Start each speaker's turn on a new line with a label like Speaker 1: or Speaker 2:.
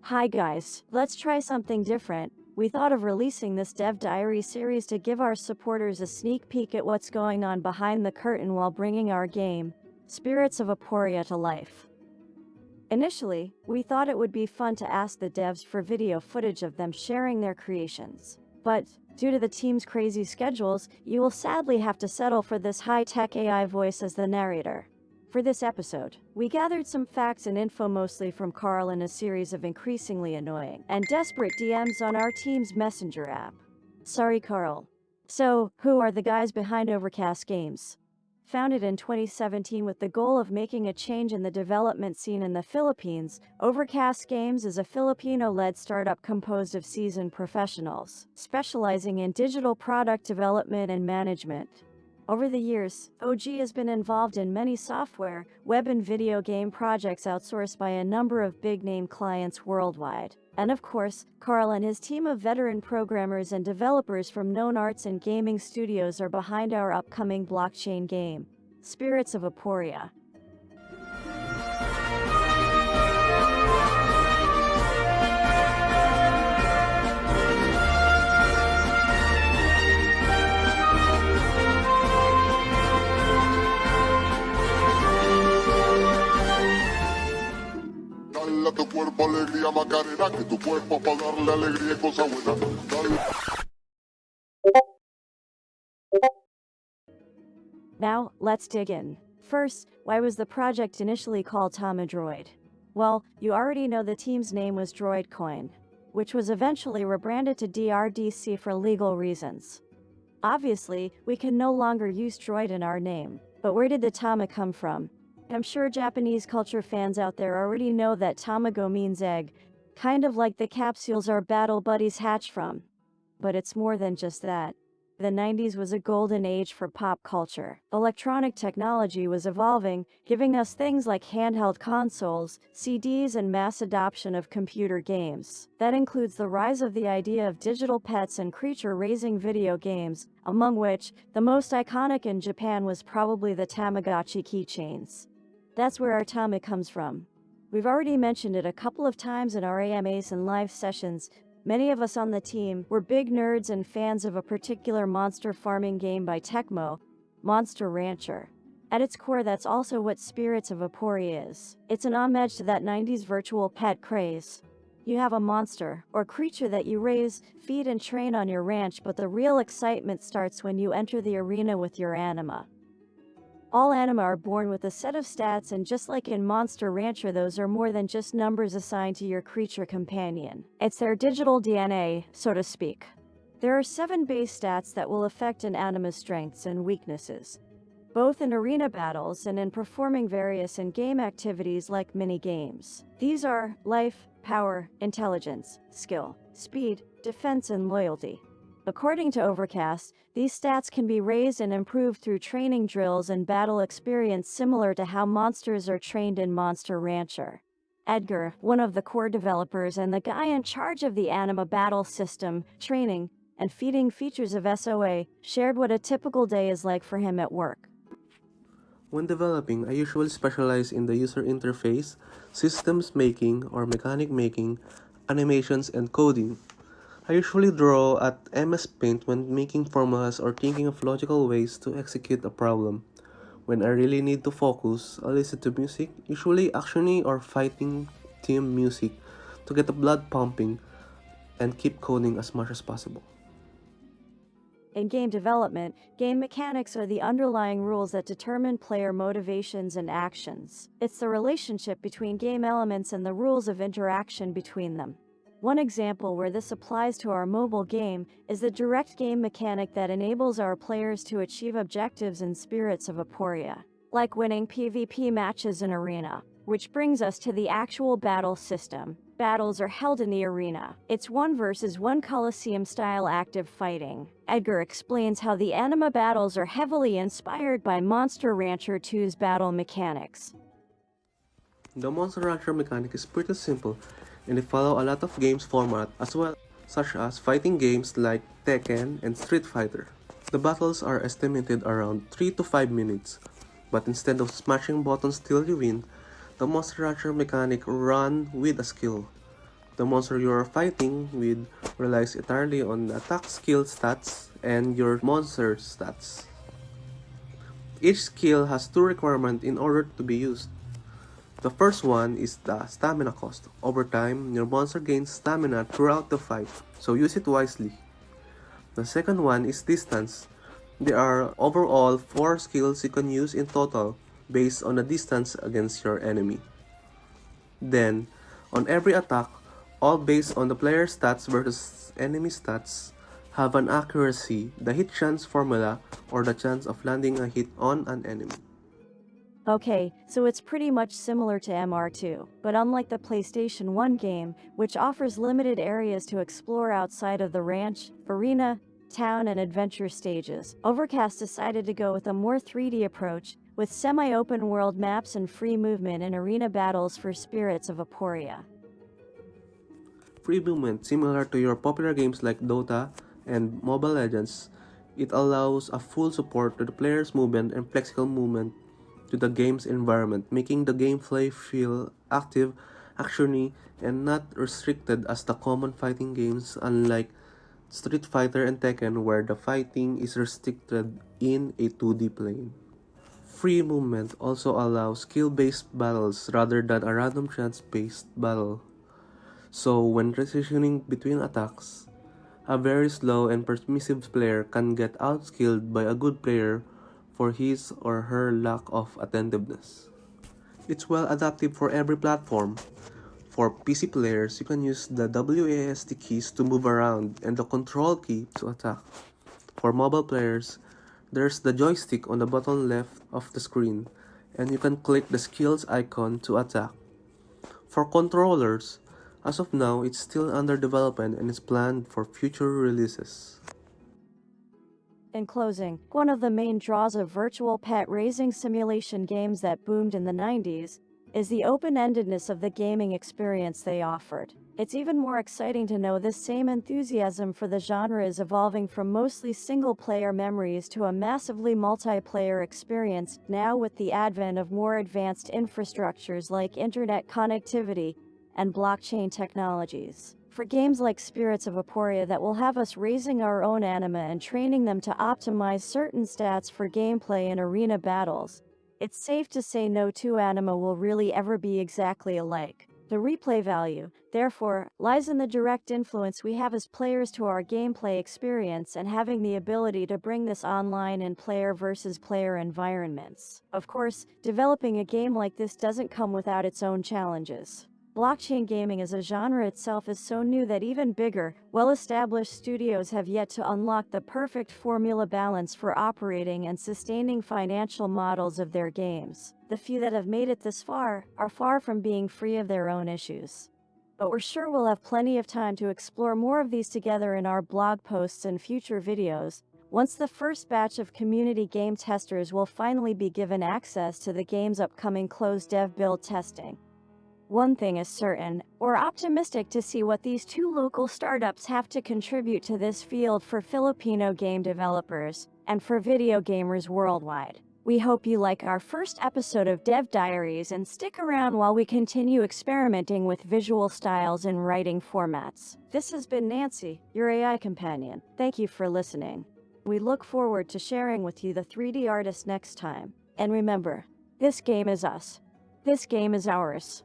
Speaker 1: Hi guys, let's try something different. We thought of releasing this Dev Diary series to give our supporters a sneak peek at what's going on behind the curtain while bringing our game, Spirits of Aporia, to life. Initially, we thought it would be fun to ask the devs for video footage of them sharing their creations. But, due to the team's crazy schedules, you will sadly have to settle for this high-tech AI voice as the narrator. For this episode, we gathered some facts and info mostly from Carl in a series of increasingly annoying and desperate DMs on our team's messenger app. Sorry, Carl. So, who are the guys behind Overcast Games? Founded in 2017 with the goal of making a change in the development scene in the Philippines, Overcast Games is a Filipino-led startup composed of seasoned professionals, specializing in digital product development and management. Over the years, OG has been involved in many software, web and video game projects outsourced by a number of big-name clients worldwide. And of course, Carl and his team of veteran programmers and developers from known arts and gaming studios are behind our upcoming blockchain game, Spirits of Aporia.
Speaker 2: Dale a tu cuerpo alegría Macarena, que tu cuerpo para darle alegría y cosa buena.
Speaker 1: Now, let's dig in. First, why was the project initially called Tamago? Well, you already know the team's name was DroidCoin, which was eventually rebranded to DRDC for legal reasons. Obviously, we can no longer use Droid in our name, but where did the Tama come from? I'm sure Japanese culture fans out there already know that Tamago means egg, kind of like the capsules our battle buddies hatch from. But it's more than just that. The 90s was a golden age for pop culture. Electronic technology was evolving, giving us things like handheld consoles, CDs, and mass adoption of computer games. That includes the rise of the idea of digital pets and creature-raising video games, among which, the most iconic in Japan was probably the Tamagotchi keychains. That's where our Tama comes from. We've already mentioned it a couple of times in our AMAs and live sessions. Many of us on the team were big nerds and fans of a particular monster farming game by Tecmo, Monster Rancher. At its core, that's also what Spirits of Aporia is. It's an homage to that 90s virtual pet craze. You have a monster, or creature that you raise, feed and train on your ranch, but the real excitement starts when you enter the arena with your ANIMA. All ANIMA are born with a set of stats, and just like in Monster Rancher, those are more than just numbers assigned to your creature companion. It's their digital DNA, so to speak. There are 7 base stats that will affect an ANIMA's strengths and weaknesses, both in arena battles and in performing various in-game activities like mini-games. These are life, power, intelligence, skill, speed, defense, and loyalty. According to Overcast, these stats can be raised and improved through training drills and battle experience, similar to how monsters are trained in Monster Rancher. Edgar, one of the core developers and the guy in charge of the ANIMA battle system, training, and feeding features of SOA, shared what a typical day is like for him at work.
Speaker 3: When developing, I usually specialize in the user interface, systems making or mechanic making, animations, and coding. I usually draw at MS Paint when making formulas or thinking of logical ways to execute a problem. When I really need to focus, I listen to music, usually actiony or fighting theme music, to get the blood pumping and keep coding as much as possible.
Speaker 1: In game development, game mechanics are the underlying rules that determine player motivations and actions. It's the relationship between game elements and the rules of interaction between them. One example where this applies to our mobile game is the direct game mechanic that enables our players to achieve objectives in Spirits of Aporia, like winning PvP matches in Arena. Which brings us to the actual battle system. Battles are held in the arena. It's 1 versus 1 Coliseum-style active fighting. Edgar explains how the ANIMA battles are heavily inspired by Monster Rancher 2's battle mechanics.
Speaker 3: The Monster Rancher mechanic is pretty simple, and they follow a lot of games format as well, such as fighting games like Tekken and Street Fighter. The battles are estimated around 3 to 5 minutes, but instead of smashing buttons till you win, the Monster Rancher mechanic run with a skill. The monster you are fighting with relies entirely on the attack skill stats and your monster's stats. Each skill has two requirements in order to be used. The first one is the stamina cost. Over time, your monster gains stamina throughout the fight, so use it wisely. The second one is distance. There are overall 4 skills you can use in total based on the distance against your enemy. Then, on every attack, all based on the player's stats versus enemy stats, have an accuracy, the hit chance formula, or the chance of landing a hit on an enemy.
Speaker 1: Okay, so it's pretty much similar to MR2, but unlike the PlayStation 1 game, which offers limited areas to explore outside of the ranch, arena, town, and adventure stages, Overcast decided to go with a more 3D approach, with semi-open world maps and free movement in arena battles for Spirits of Aporia.
Speaker 3: Free movement, similar to your popular games like Dota and Mobile Legends, it allows a full support to the player's movement and flexible movement to the game's environment, making the gameplay feel active, actiony, and not restricted as the common fighting games, unlike Street Fighter and Tekken, where the fighting is restricted in a 2D plane. Free movement also allows skill-based battles rather than a random chance-based battle. So when transitioning between attacks, a very slow and permissive player can get outskilled by a good player for his or her lack of attentiveness. It's well adaptive for every platform. For PC players, you can use the WASD keys to move around and the control key to attack. For mobile players, there's the joystick on the bottom left of the screen, and you can click the skills icon to attack. For controllers, as of now, it's still under development and is planned for future releases.
Speaker 1: In closing, one of the main draws of virtual pet raising simulation games that boomed in the 90s is the open-endedness of the gaming experience they offered. It's even more exciting to know this same enthusiasm for the genre is evolving from mostly single-player memories to a massively multiplayer experience now with the advent of more advanced infrastructures like internet connectivity and blockchain technologies. For games like Spirits of Aporia that will have us raising our own anima and training them to optimize certain stats for gameplay in arena battles, it's safe to say no two anima will really ever be exactly alike. The replay value, therefore, lies in the direct influence we have as players to our gameplay experience and having the ability to bring this online in player versus player environments. Of course, developing a game like this doesn't come without its own challenges. Blockchain gaming as a genre itself is so new that even bigger, well-established studios have yet to unlock the perfect formula balance for operating and sustaining financial models of their games. The few that have made it this far are far from being free of their own issues. But we're sure we'll have plenty of time to explore more of these together in our blog posts and future videos, once the first batch of community game testers will finally be given access to the game's upcoming closed dev build testing. One thing is certain, we're optimistic to see what these two local startups have to contribute to this field for Filipino game developers and for video gamers worldwide. We hope you like our first episode of Dev Diaries and stick around while we continue experimenting with visual styles and writing formats. This has been Nancy, your AI companion. Thank you for listening. We look forward to sharing with you the 3D artist next time. And remember, this game is us. This game is ours.